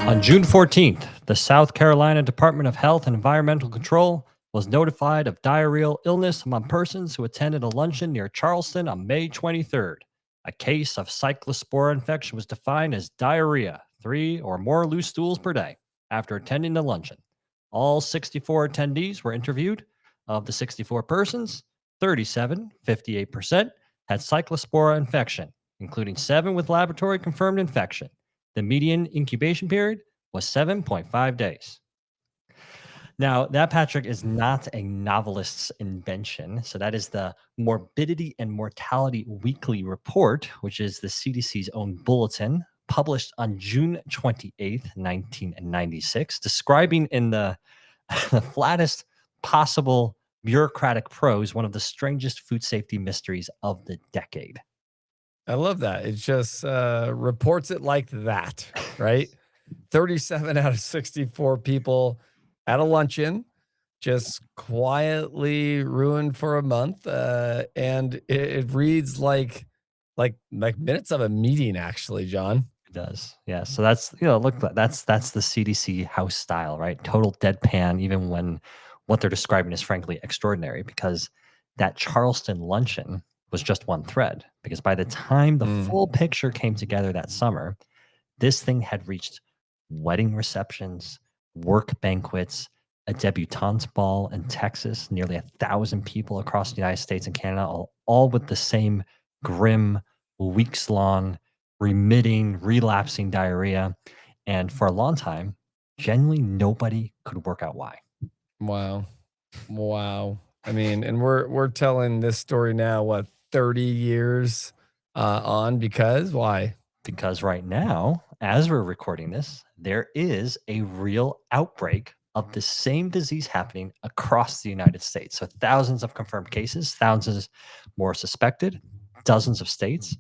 On June 14th, the South Carolina Department of Health and Environmental Control was notified of diarrheal illness among persons who attended a luncheon near Charleston on May 23rd. A case of cyclospora infection was defined as diarrhea, 3 or more loose stools per day, after attending the luncheon. All 64 attendees were interviewed. Of the 64 persons, 37, 58%, had cyclospora infection, including 7 with laboratory confirmed infection. The median incubation period was 7.5 days. Now, that, Patrick, is not a novelist's invention. So, that is the Morbidity and Mortality Weekly Report, which is the CDC's own bulletin, published on June 28th, 1996, describing in the flattest possible bureaucratic prose one of the strangest food safety mysteries of the decade. I love that. It just reports it like that, right? 37 out of 64 people at a luncheon just quietly ruined for a month. And it reads like minutes of a meeting, actually, John. It does. Yeah. So that's, look, that's the CDC house style, right? Total deadpan, even when what they're describing is frankly extraordinary, because that Charleston luncheon was just one thread. Because by the time the full picture came together that summer, this thing had reached wedding receptions, work banquets, a debutante ball in Texas, nearly 1,000 people across the United States and Canada, all with the same grim, weeks long, remitting, relapsing diarrhea. And for a long time, genuinely nobody could work out why. Wow. Wow. I mean, and we're telling this story now, what, 30 years on, because why? Because right now, as we're recording this, there is a real outbreak of the same disease happening across the United States. So thousands of confirmed cases, thousands more suspected, dozens of states,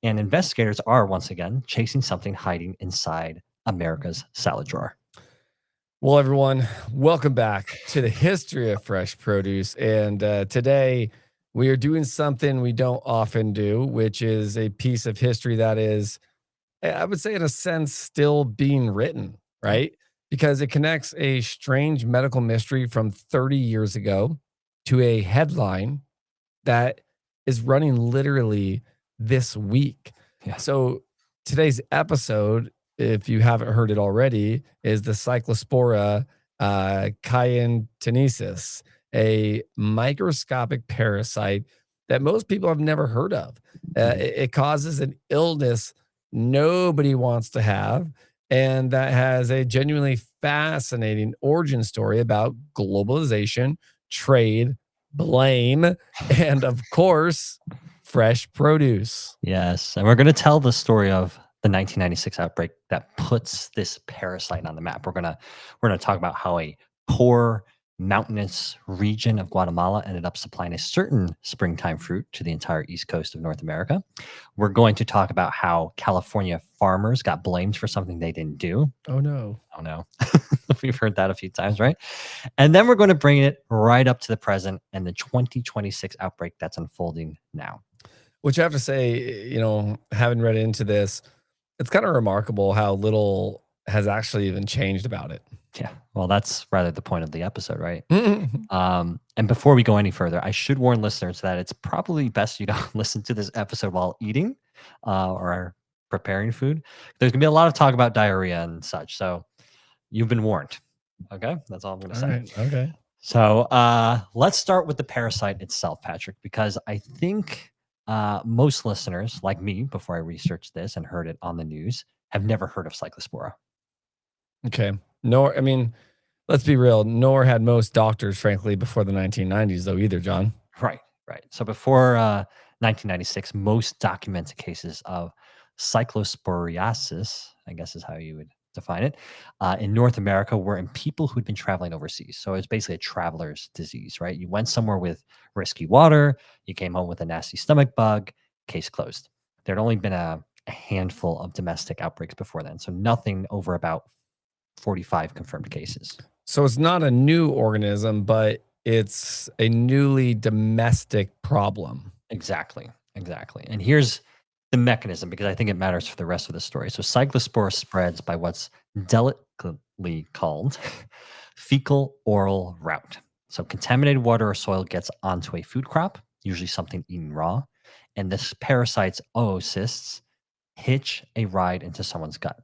and investigators are once again chasing something hiding inside America's salad drawer. Well, everyone, welcome back to the history of fresh produce. And today we are doing something we don't often do, which is a piece of history that is, I would say, in a sense, still being written, right? Because it connects a strange medical mystery from 30 years ago to a headline that is running literally this week. Yeah. So today's episode, if you haven't heard it already, is the Cyclospora cayentensis, a microscopic parasite that most people have never heard of. It causes an illness nobody wants to have, and that has a genuinely fascinating origin story about globalization, trade, blame, and of course, fresh produce. Yes. And we're going to tell the story of the 1996 outbreak that puts this parasite on the map. We're going to talk about how a poor mountainous region of Guatemala ended up supplying a certain springtime fruit to the entire east coast of North America. We're going to talk about how California farmers got blamed for something they didn't do. Oh no. Oh no. We've heard that a few times, right? And then we're going to bring it right up to the present and the 2026 outbreak that's unfolding now. Which I have to say, having read into this, it's kind of remarkable how little has actually even changed about it. Yeah, well, that's rather the point of the episode, right? And before we go any further, I should warn listeners that it's probably best you don't listen to this episode while eating or preparing food. There's gonna be a lot of talk about diarrhea and such, so you've been warned. Okay, that's all I'm gonna say. Right, okay. So let's start with the parasite itself, Patrick, because I think most listeners, like me, before I researched this and heard it on the news, have never heard of Cyclospora. Okay. I mean, let's be real. Nor had most doctors, frankly, before the 1990s, though, either, John. Right. So before 1996, most documented cases of cyclosporiasis, I guess is how you would define it, in North America were in people who'd been traveling overseas. So it's basically a traveler's disease, right? You went somewhere with risky water, you came home with a nasty stomach bug, case closed. There'd only been a handful of domestic outbreaks before then. So nothing over about 45 confirmed cases. So it's not a new organism, but it's a newly domestic problem. Exactly. And here's the mechanism because I think it matters for the rest of the story. So cyclospora spreads by what's delicately called fecal oral route. So contaminated water or soil gets onto a food crop, usually something eaten raw, and this parasite's oocysts hitch a ride into someone's gut.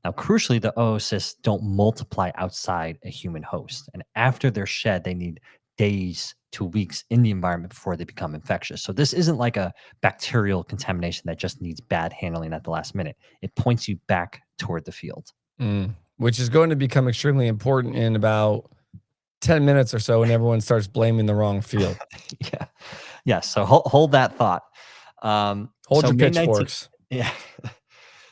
Now, crucially, the oocysts don't multiply outside a human host. And after they're shed, they need days to weeks in the environment before they become infectious. So, this isn't like a bacterial contamination that just needs bad handling at the last minute. It points you back toward the field. Which is going to become extremely important in about 10 minutes or so when everyone starts blaming the wrong field. Yeah. Yeah. So, hold that thought. Hold So, your May 19th. pitchforks. Yeah.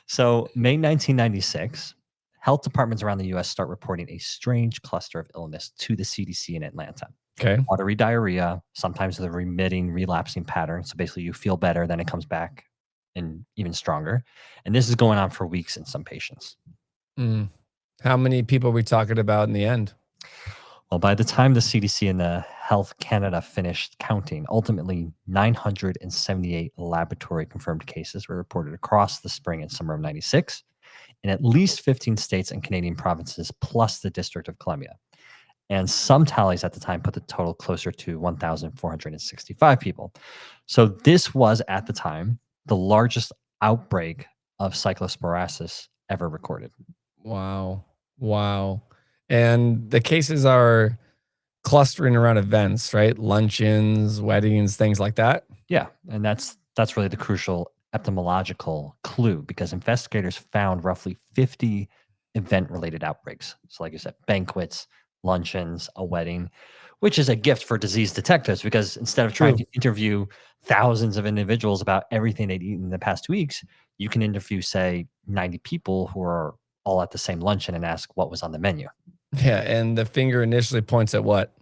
So, May 1996, health departments around the US start reporting a strange cluster of illness to the CDC in Atlanta. Okay. Watery diarrhea, sometimes with a remitting, relapsing pattern. So, basically, you feel better, then it comes back and even stronger. And this is going on for weeks in some patients. Mm. How many people are we talking about in the end? Well, by the time the CDC and the Health Canada finished counting, ultimately 978 laboratory confirmed cases were reported across the spring and summer of 96 in at least 15 states and Canadian provinces, plus the District of Columbia. And some tallies at the time put the total closer to 1,465 people. So this was at the time the largest outbreak of cyclosporiasis ever recorded. Wow. Wow. And the cases are clustering around events, right? Luncheons, weddings, things like that. Yeah, and that's really the crucial etymological clue because investigators found roughly 50 event-related outbreaks. So like you said, banquets, luncheons, a wedding, which is a gift for disease detectives because instead of trying True. to interview thousands of individuals about everything they'd eaten in the past 2 weeks, you can interview, say, 90 people who are all at the same luncheon and ask what was on the menu. Yeah. And the finger initially points at what?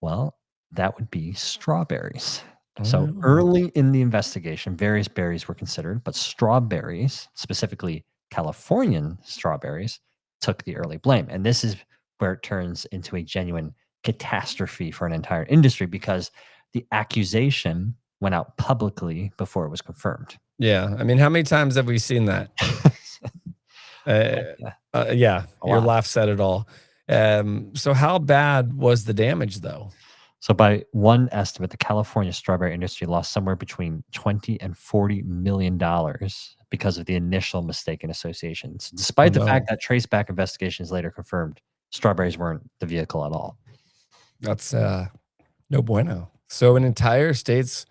Well, that would be strawberries. So Oh. early in the investigation, various berries were considered, but strawberries, specifically Californian strawberries, took the early blame. And this is where it turns into a genuine catastrophe for an entire industry because the accusation went out publicly before it was confirmed. Yeah. I mean, how many times have we seen that? Uh, Yeah, yeah, a your lot. laugh said it all. So how bad was the damage though? So by one estimate, the California strawberry industry lost somewhere between 20 and 40 million dollars because of the initial mistaken associations, Oh despite the fact no, that Traceback investigations later confirmed strawberries weren't the vehicle at all. that's no bueno. So an entire state's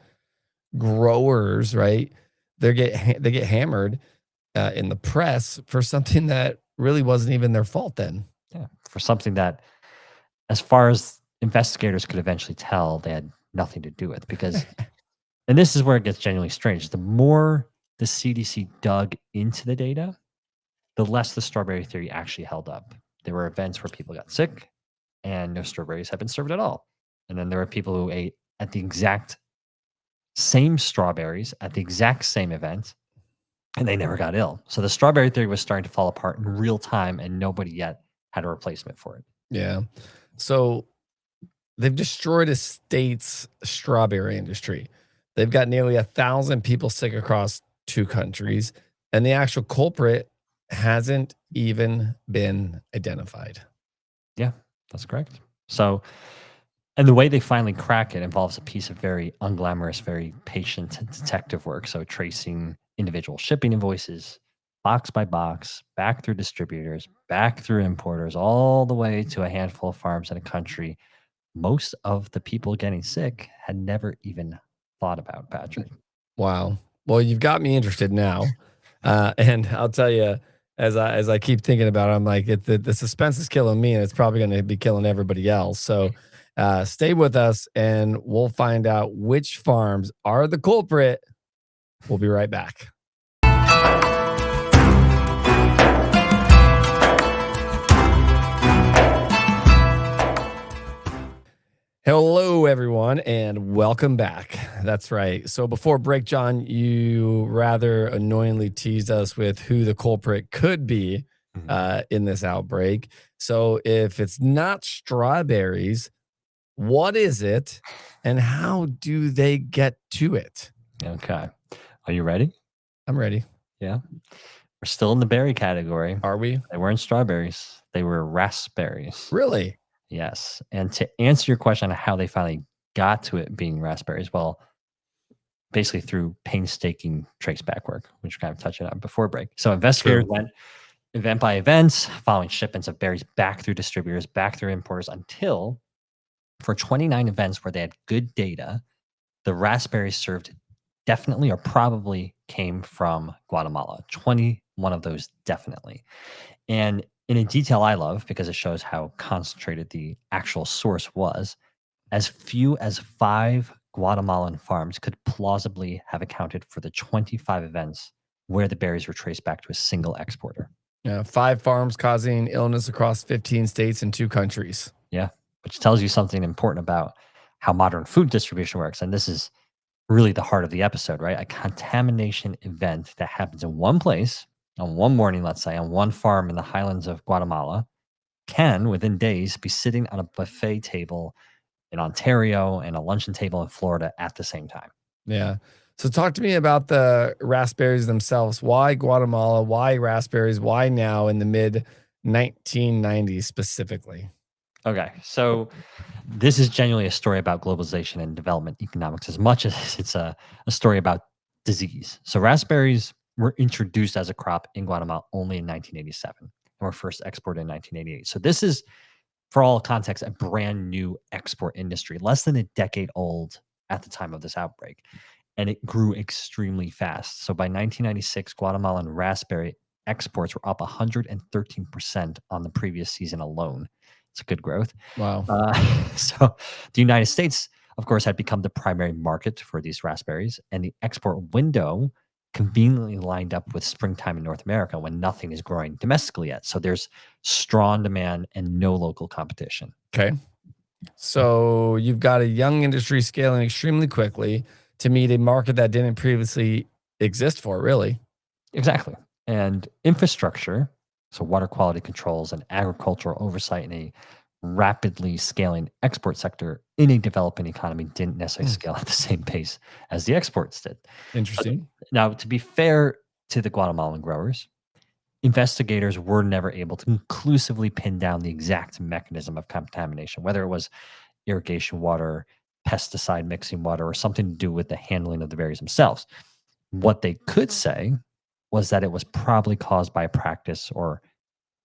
growers, right? They get hammered in the press for something that really wasn't even their fault. Then, Yeah, for something that, as far as investigators could eventually tell, they had nothing to do with. Because, and this is where it gets genuinely strange. The more the CDC dug into the data, the less the strawberry theory actually held up. There were events where people got sick and no strawberries had been served at all. And then there were people who ate at the exact same strawberries at the exact same event and they never got ill. So the strawberry theory was starting to fall apart in real time and nobody yet had a replacement for it. yeah. So they've destroyed a state's strawberry industry. They've got nearly 1,000 people sick across 2 countries, and the actual culprit hasn't even been identified. Yeah, that's correct. So, and the way they finally crack it involves a piece of very unglamorous, very patient detective work. So, tracing individual shipping invoices, box by box, back through distributors, back through importers, all the way to a handful of farms in a country most of the people getting sick had never even thought about, Patrick. Wow. Well, you've got me interested now, and I'll tell you, as I keep thinking about it, I'm like, the suspense is killing me, and it's probably going to be killing everybody else. So, stay with us, and we'll find out which farms are the culprit. We'll be right back. Hello, everyone, and welcome back. That's right. So before break, John, you rather annoyingly teased us with who the culprit could be Mhm. in this outbreak. So if it's not strawberries, what is it, and how do they get to it? Okay. Are you ready? I'm ready. Yeah. We're still in the berry category. Are we? They weren't strawberries, they were raspberries. Really? Yes. And to answer your question on how they finally got to it being raspberries, well, basically through painstaking traceback work, which we're kind of touching on before break. So investigators True. went event by event, following shipments of berries back through distributors, back through importers, until for 29 events where they had good data, the raspberries served definitely or probably came from Guatemala. 21 of those definitely. And in a detail I love because it shows how concentrated the actual source was, as few as 5 Guatemalan farms could plausibly have accounted for the 25 events where the berries were traced back to a single exporter. Yeah, 5 farms causing illness across 15 states and 2 countries. Yeah, which tells you something important about how modern food distribution works. And this is really the heart of the episode, right? A contamination event that happens in one place on one morning, let's say, on one farm in the highlands of Guatemala, can within days be sitting on a buffet table in Ontario and a luncheon table in Florida at the same time. Yeah. So talk to me about the raspberries themselves. Why Guatemala? Why raspberries? Why now in the mid 1990s specifically? Okay, so this is genuinely a story about globalization and development economics as much as it's a story about disease. So raspberries were introduced as a crop in Guatemala only in 1987 and were first exported in 1988. So this is, for all context, a brand new export industry, less than a decade old at the time of this outbreak. And it grew extremely fast. So by 1996, Guatemalan raspberry exports were up 113% on the previous season alone. It's a good growth. Wow. So the United States, of course, had become the primary market for these raspberries, and the export window conveniently lined up with springtime in North America when nothing is growing domestically yet. So there's strong demand and no local competition. Okay. So you've got a young industry scaling extremely quickly to meet a market that didn't previously exist for, really. Exactly. And infrastructure, so water quality controls and agricultural oversight in a rapidly scaling export sector in a developing economy didn't necessarily Hmm. scale at the same pace as the exports did. But Interesting. now, to be fair to the Guatemalan growers, investigators were never able to conclusively pin down the exact mechanism of contamination, whether it was irrigation water, pesticide mixing water, or something to do with the handling of the berries themselves. What they could say was that it was probably caused by a practice or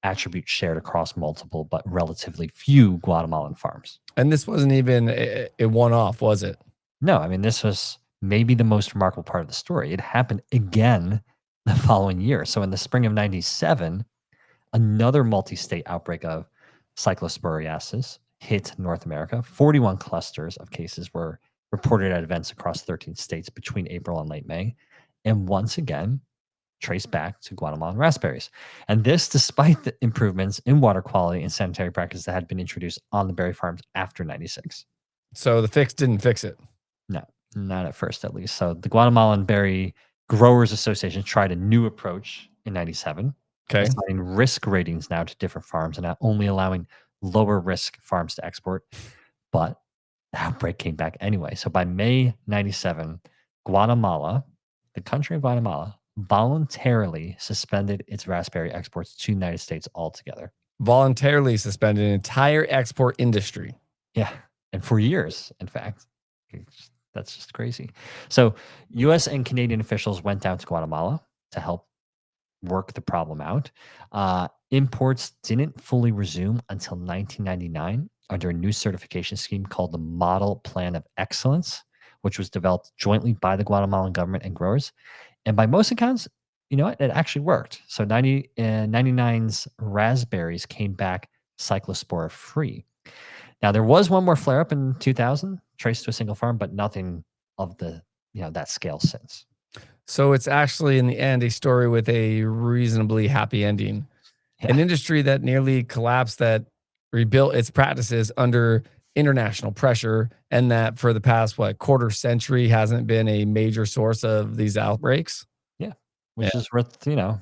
attribute shared across multiple but relatively few Guatemalan farms. And this wasn't even a one off, was it? No, I mean, this was maybe the most remarkable part of the story. It happened again the following year. So in the spring of 97, another multi state outbreak of cyclosporiasis hit North America. 41 clusters of cases were reported at events across 13 states between April and late May. And once again, traced back to Guatemalan raspberries. And this despite the improvements in water quality and sanitary practices that had been introduced on the berry farms after 96. So the fix didn't fix it. No, not at first, at least. So the Guatemalan Berry Growers Association tried a new approach in 97, Okay. assigning risk ratings now to different farms and not only allowing lower risk farms to export, but the outbreak came back anyway. So by May 97, Guatemala, the country of Guatemala, voluntarily suspended its raspberry exports to the United States altogether. Voluntarily suspended an entire export industry. Yeah. And for years, in fact. That's just crazy. So, US and Canadian officials went down to Guatemala to help work the problem out. Imports didn't fully resume until 1999 under a new certification scheme called the Model Plan of Excellence, which was developed jointly by the Guatemalan government and growers. And by most accounts, you know what? It actually worked. So 99's raspberries came back cyclospora free. Now there was one more flare up in 2000, traced to a single farm, but nothing of the that scale since. So it's actually in the end a story with a reasonably happy ending. An Yeah, industry that nearly collapsed that rebuilt its practices under international pressure and that for the past quarter century hasn't been a major source of these outbreaks. yeah, Yeah. which is worth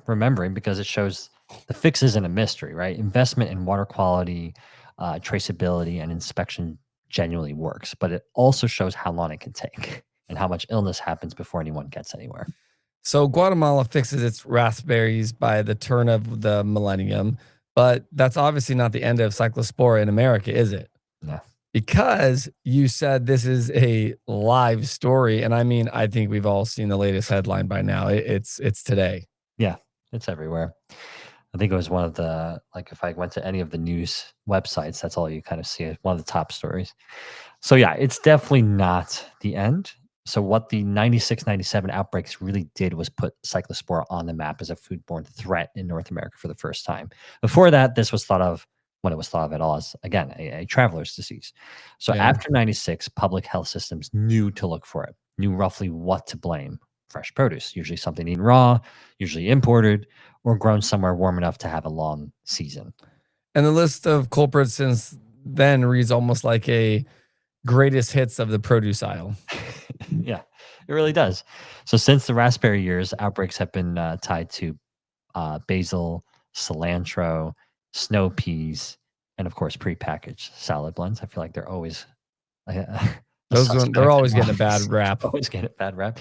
remembering because it shows the fix isn't a mystery, right? Investment in water quality, traceability, and inspection genuinely works, but it also shows how long it can take and how much illness happens before anyone gets anywhere. So Guatemala fixes its raspberries by the turn of the millennium, but that's obviously not the end of Cyclospora in America, is it? Yeah. Because you said this is a live story, and I mean, I think we've all seen the latest headline by now. It's today. Yeah. It's everywhere. I think it was one of the, like, if I went to any of the news websites, that's all you kind of see, one of the top stories. So yeah, it's definitely not the end. So what the 96, 97 outbreaks really did was put Cyclospora on the map as a foodborne threat in North America for the first time. Before that, this was thought of, when it was thought of at all, as, again, a traveler's disease. So Yeah. after 96, public health systems knew to look for it, knew roughly what to blame. Fresh produce, usually something eaten raw, usually imported, or grown somewhere warm enough to have a long season. And the list of culprits since then reads almost like a greatest hits of the produce aisle. Yeah, it really does. So since the raspberry years, outbreaks have been tied to basil, cilantro, snow peas, and of course prepackaged salad blends. I feel like they're always a They're suspect always in all getting a bad these. rap. Always get a bad rap.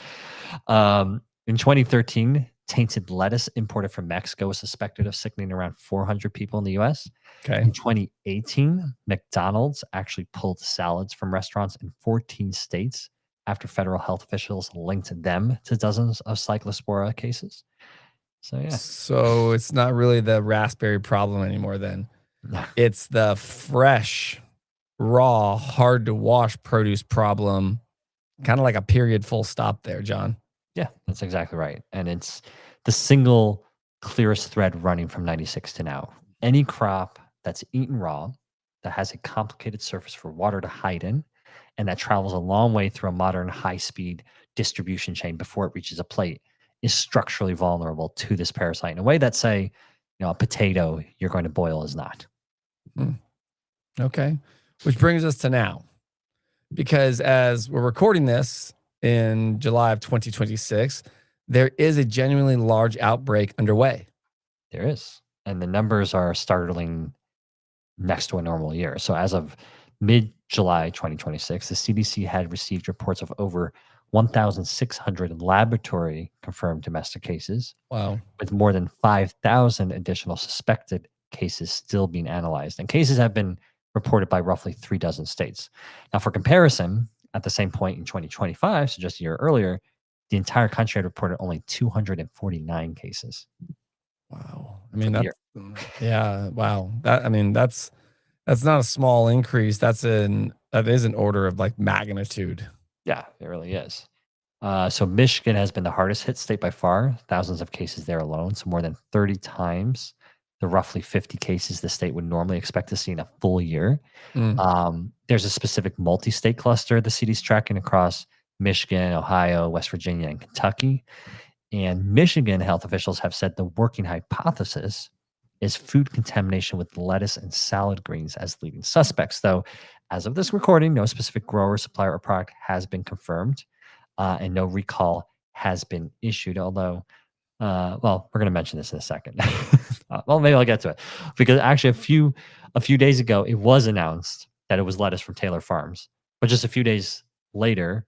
In 2013, tainted lettuce imported from Mexico was suspected of sickening around 400 people in the U.S. Okay. In 2018, McDonald's actually pulled salads from restaurants in 14 states after federal health officials linked them to dozens of cyclospora cases. So yeah. So it's not really the raspberry problem anymore then. It's the fresh, raw, hard to wash produce problem. Kind of like a period full stop there, John. Yeah, that's exactly right. And it's the single clearest thread running from 96 to now. Any crop that's eaten raw, that has a complicated surface for water to hide in, and that travels a long way through a modern high speed distribution chain before it reaches a plate is structurally vulnerable to this parasite in a way that, say, a potato you're going to boil is not. Hmm. Okay. Which brings us to now. Because as we're recording this in July of 2026, there is a genuinely large outbreak underway. There is. And the numbers are startling next to a normal year. So as of mid July 2026, the CDC had received reports of over 1,600 laboratory confirmed domestic cases, Wow. with more than 5,000 additional suspected cases still being analyzed. And cases have been reported by roughly 3 dozen states. Now, for comparison, at the same point in 2025, so just a year earlier, the entire country had reported only 249 cases Wow. I for mean, the year. yeah, wow. That's not a small increase. That is an order of like magnitude. Yeah, it really is. So Michigan has been the hardest hit state by far, thousands of cases there alone. So more than 30 times the roughly 50 cases the state would normally expect to see in a full year. Mm. There's a specific multi-state cluster the city's tracking across Michigan, Ohio, West Virginia, and Kentucky. And Michigan health officials have said the working hypothesis is food contamination with lettuce and salad greens as leading suspects. Though, as of this recording, no specific grower, supplier, or product has been confirmed, and no recall has been issued. Although, well, we're going to mention this in a second. Well, maybe I'll get to it because actually, a few days ago, it was announced that it was lettuce from Taylor Farms, but just a few days later,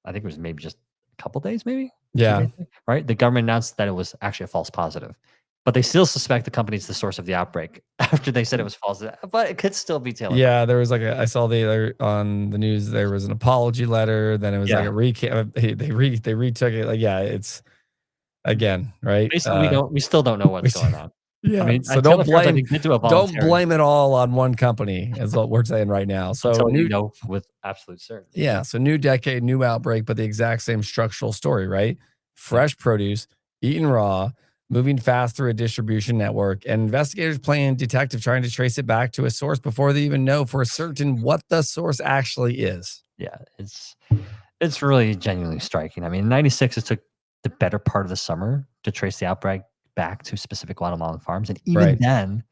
I think it was maybe just a couple days, maybe 2 days, Yeah. right? The government announced that it was actually a false positive, but they still suspect the company's the source of the outbreak after they said it was false. But it could still be Taylor Farms. Yeah, there was like I saw on the news there was an apology letter, then it was like Yeah. a recap. They retook it. Like, yeah, it's again, right? Basically, we still don't know We what's going on. I Yeah, mean, so Taylor Farms, I think, did do a don't voluntary blame it all on one company is what we're saying right now. So until you know with absolute certainty. yeah, so new decade, new outbreak, but the exact same structural story, right? Yep. Fresh produce, eaten raw, moving fast through a distribution network, and investigators playing detective trying to trace it back to a source before they even know for certain what the source actually is. Yeah, it's really genuinely striking. I mean, in 96, it took the better part of the summer to trace the outbreak back to specific Guatemalan farms, and even Right. then,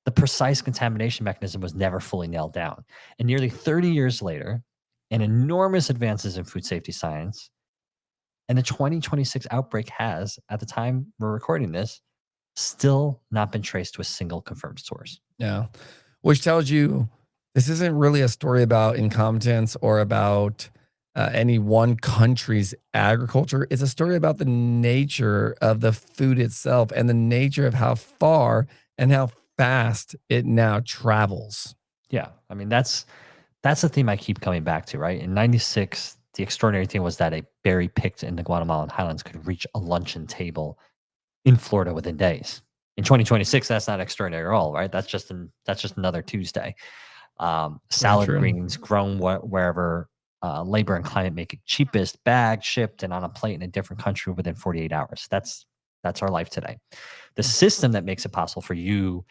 the precise contamination mechanism was never fully nailed down. And nearly 30 years later, and enormous advances in food safety science, and the 2026 outbreak has, at the time we're recording this, still not been traced to a single confirmed source. Yeah. Which tells you this isn't really a story about incompetence or about any one country's agriculture. It's a story about the nature of the food itself and the nature of how far and how fast it now travels. Yeah. I mean, that's the theme I keep coming back to, right? In 96, the extraordinary thing was that a berry picked in the Guatemalan highlands could reach a luncheon table in Florida within days. In 2026, that's not extraordinary at all, right? That's just another Tuesday. Very Salad true. greens grown wherever labor and climate make it cheapest, bagged, shipped, and on a plate in a different country within 48 hours. That's our life today. The system that makes it possible for you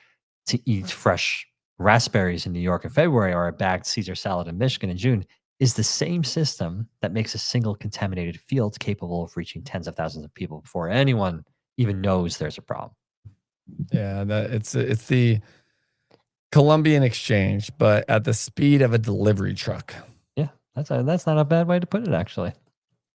to eat fresh raspberries in New York in February or a bagged Caesar salad in Michigan in June is the same system that makes a single contaminated field capable of reaching tens of thousands of people before anyone even knows there's a problem. Yeah, that it's the Colombian exchange, but at the speed of a delivery truck. Yeah, that's not a bad way to put it, actually.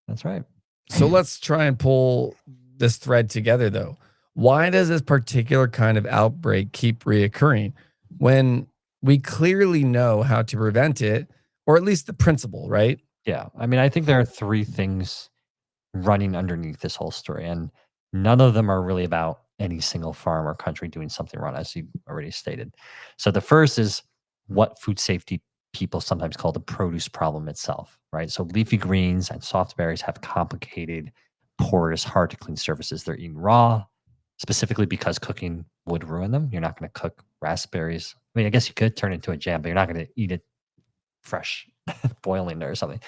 That's right. So let's try and pull this thread together, though. Why does this particular kind of outbreak keep reoccurring when we clearly know how to prevent it, or at least the principle, right? Yeah, I mean, I think there are three things running underneath this whole story, and none of them are really about any single farm or country doing something wrong, as you already stated. So the first is what food safety people sometimes call the produce problem itself, right? So leafy greens and soft berries have complicated, porous, hard to clean surfaces. They're eaten raw, specifically because cooking would ruin them. You're not going to cook raspberries. I mean, I guess you could turn it into a jam, but you're not going to eat it fresh, boiling it or something.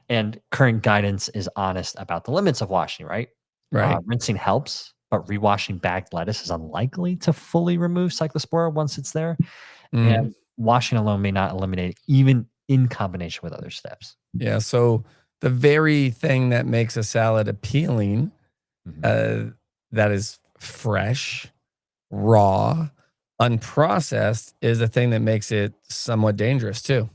And current guidance is honest about the limits of washing, right? Right. Rinsing helps, but rewashing bagged lettuce is unlikely to fully remove cyclospora once it's there. Mm, And washing alone may not eliminate it, even in combination with other steps. yeah. So the very thing that makes a salad appealing, Mhm. uh, that is fresh, raw, unprocessed, is the thing that makes it somewhat dangerous too.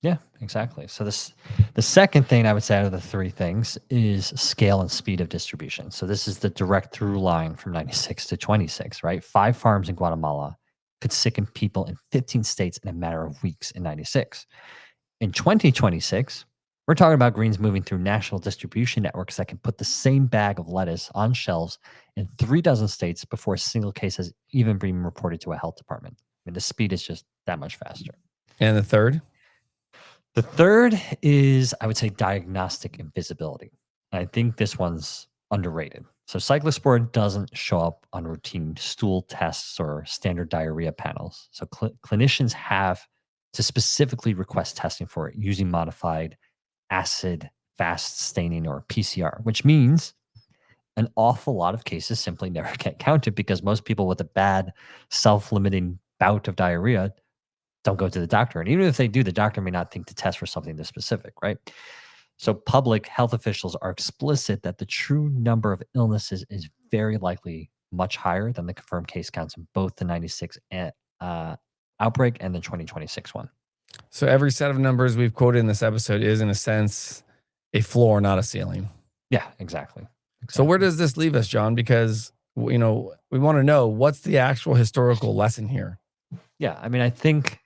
Yeah, exactly. So the second thing I would say out of the three things is scale and speed of distribution. So this is the direct through line from 96 to 26, right? 5 farms in Guatemala could sicken people in 15 states in a matter of weeks in 96. In 2026, we're talking about greens moving through national distribution networks that can put the same bag of lettuce on shelves in 3 dozen states before a single case has even been reported to a health department. I mean, the speed is just that much faster. And the third, The third is, I would say, diagnostic invisibility. I think this one's underrated. So, cyclospora doesn't show up on routine stool tests or standard diarrhea panels. So, clinicians have to specifically request testing for it using modified acid fast staining or PCR, which means an awful lot of cases simply never get counted because most people with a bad self limiting bout of diarrhea don't go to the doctor. And even if they do, the doctor may not think to test for something this specific, right? So public health officials are explicit that the true number of illnesses is very likely much higher than the confirmed case counts in both the 96 outbreak and the 2026 one. so every set of numbers we've quoted in this episode is, in a sense, a floor, not a ceiling. Yeah, exactly. So where Exactly. does this leave us, John? Because we want to know what's the actual historical lesson here. Yeah, I mean, I think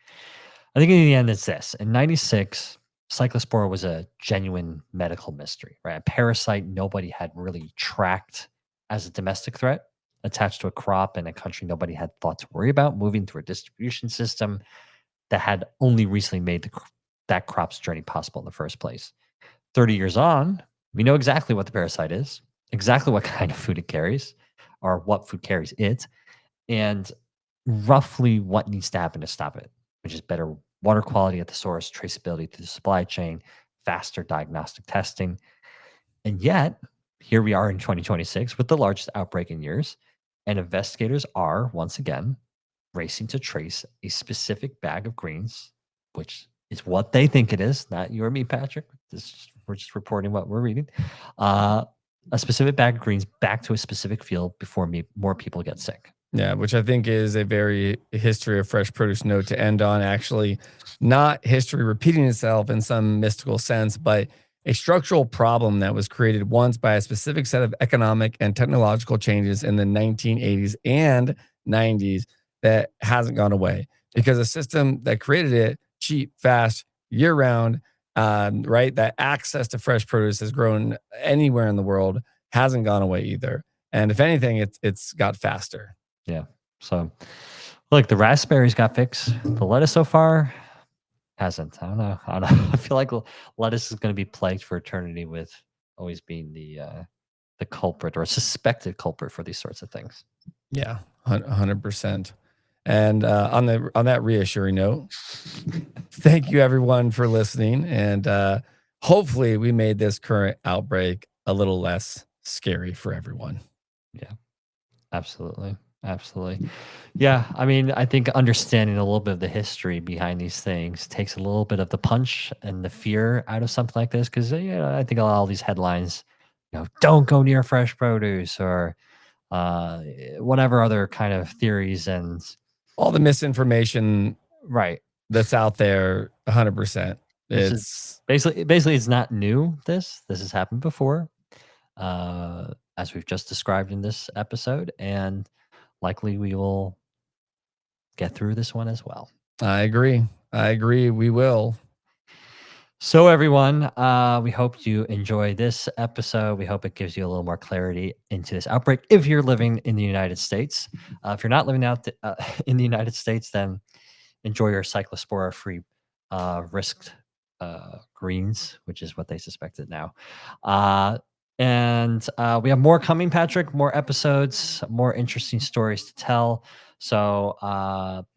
in the end it's this. In 96, Cyclospora was a genuine medical mystery, right? A parasite nobody had really tracked as a domestic threat attached to a crop in a country nobody had thought to worry about, moving through a distribution system that had only recently made that crop's journey possible in the first place. 30 years on, we know exactly what the parasite is, exactly what kind of food it carries, or what food carries it, and roughly what needs to happen to stop it, which is better water quality at the source, traceability through the supply chain, faster diagnostic testing. And yet, here we are in 2026 with the largest outbreak in years. And investigators are once again racing to trace a specific bag of greens, which is what they think it is, not you or me, Patrick. We're just reporting what we're reading. Uh, a specific bag of greens back to a specific field before more people get sick. Yeah, which I think is a very history of fresh produce note to end on. Actually, not history repeating itself in some mystical sense, but a structural problem that was created once by a specific set of economic and technological changes in the 1980s and 90s that hasn't gone away because a system that created it, cheap, fast, year round, right? That access to fresh produce has grown anywhere in the world, hasn't gone away either. And if anything, it's got faster. Yeah. So, look, the raspberries got fixed. The lettuce so far hasn't. I don't know. I don't know. I feel like lettuce is going to be plagued for eternity with always being the culprit or a suspected culprit for these sorts of things. Yeah, 100%. And on that reassuring note, thank you everyone for listening, and hopefully we made this current outbreak a little less scary for everyone. Yeah, absolutely. Absolutely. Yeah, I mean, I think understanding a little bit of the history behind these things takes a little bit of the punch and the fear out of something like this because I think a lot of these headlines, don't go near fresh produce or whatever other kind of theories and All the misinformation right. that's out there, 100%. This is It's basically it's not new. This has happened before, as we've just described in this episode, and likely we will get through this one as well. I agree. I agree. We will. So, everyone, we hope you enjoy this episode. We hope it gives you a little more clarity into this outbreak. If you're living in the United States, if you're not living in the United States, then enjoy your cyclospora free risked greens, which is what they suspected now. And we have more coming, Patrick, more episodes, more interesting stories to tell. So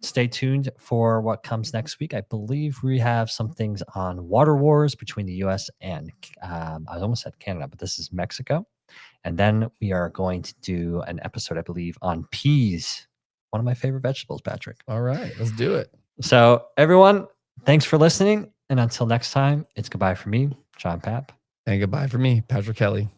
stay tuned for what comes next week. I believe we have some things on water wars between the US and I almost said Canada, but this is Mexico. And then we are going to do an episode, I believe, on peas, one of my favorite vegetables, Patrick. All right, let's do it. So, everyone, thanks for listening. And until next time, it's goodbye from me, John Papp. And goodbye for me, Patrick Kelly.